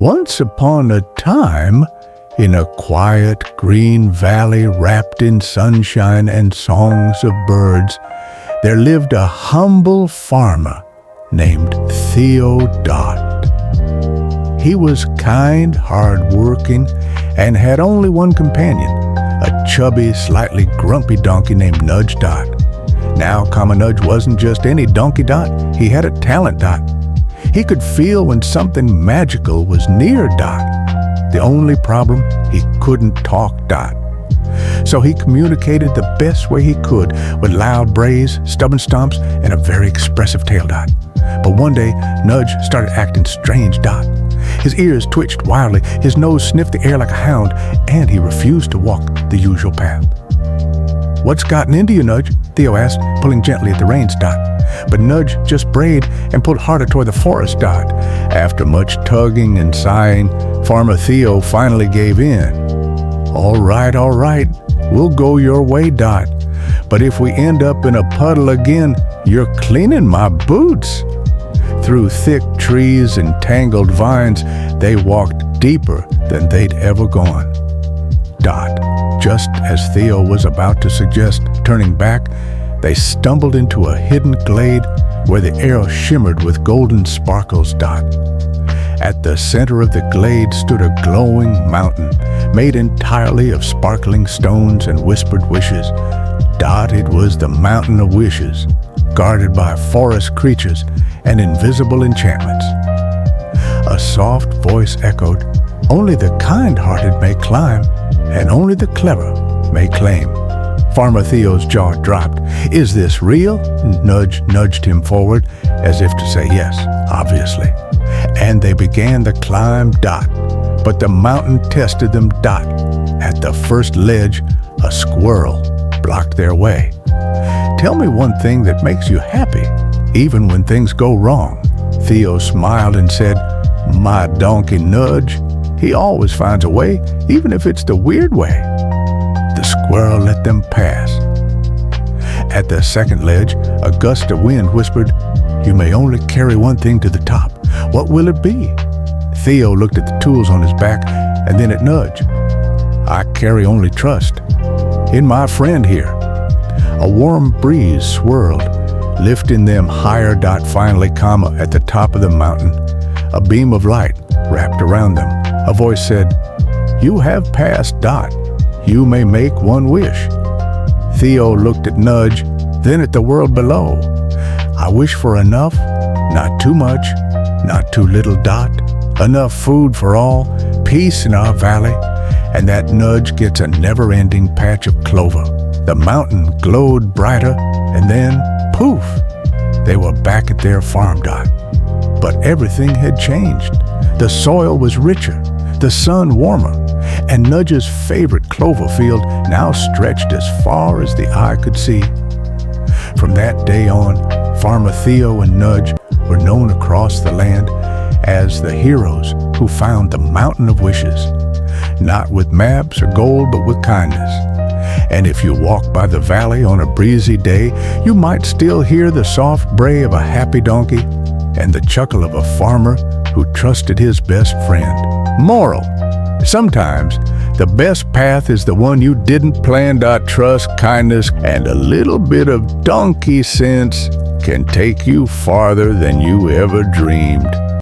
Once upon a time, in a quiet green valley wrapped in sunshine and songs of birds, there lived a humble farmer named Theo. He was kind, hard-working, and had only one companion, a chubby, slightly grumpy donkey named Nudge Dot. Now, Nudge wasn't just any donkey, Dot. He had a talent, Dot. He could feel when something magical was near Dot. The only problem, he couldn't talk, Dot. So he communicated the best way he could with loud brays, stubborn stomps, and a very expressive tail, Dot. But one day, Nudge started acting strange, Dot. His ears twitched wildly, his nose sniffed the air like a hound, and he refused to walk the usual path. "What's gotten into you, Nudge?" Theo asked, pulling gently at the reins, Dot. But Nudge just brayed and pulled harder toward the forest, Dot. After much tugging and sighing, Farmer Theo finally gave in. All right, we'll go your way, Dot. But if we end up in a puddle again, you're cleaning my boots." Through thick trees and tangled vines, they walked deeper than they'd ever gone. Dot, just as Theo was about to suggest turning back, they stumbled into a hidden glade where the air shimmered with golden sparkles, Dot. At the center of the glade stood a glowing mountain made entirely of sparkling stones and whispered wishes. Dot, it was the Mountain of Wishes, guarded by forest creatures and invisible enchantments. A soft voice echoed, "Only the kind-hearted may climb, and only the clever may claim." Farmer Theo's jaw dropped. "Is this real?" Nudge nudged him forward, as if to say yes, obviously. And they began the climb, Dot. But the mountain tested them, Dot. At the first ledge, a squirrel blocked their way. "Tell me one thing that makes you happy, even when things go wrong." Theo smiled and said, "My donkey Nudge, he always finds a way, even if it's the weird way." The squirrel let them pass. At the second ledge, a gust of wind whispered, "You may only carry one thing to the top. What will it be?" Theo looked at the tools on his back and then at Nudge. "I carry only trust in my friend here." A warm breeze swirled, lifting them higher, Dot. Finally, at the top of the mountain, a beam of light wrapped around them. A voice said, "You have passed, Dot. You may make one wish." Theo looked at Nudge, then at the world below. "I wish for enough, not too much, not too little, Dot. Enough food for all, peace in our valley, and that Nudge gets a never-ending patch of clover." The mountain glowed brighter, and then, poof, they were back at their farm, Dot. But everything had changed. The soil was richer, the sun warmer, and Nudge's favorite clover field now stretched as far as the eye could see. From that day on, Farmer Theo and Nudge were known across the land as the heroes who found the Mountain of Wishes, not with maps or gold, but with kindness. And if you walk by the valley on a breezy day, you might still hear the soft bray of a happy donkey and the chuckle of a farmer who trusted his best friend. Moral: sometimes the best path is the one you didn't plan. Trust, kindness, and a little bit of donkey sense can take you farther than you ever dreamed.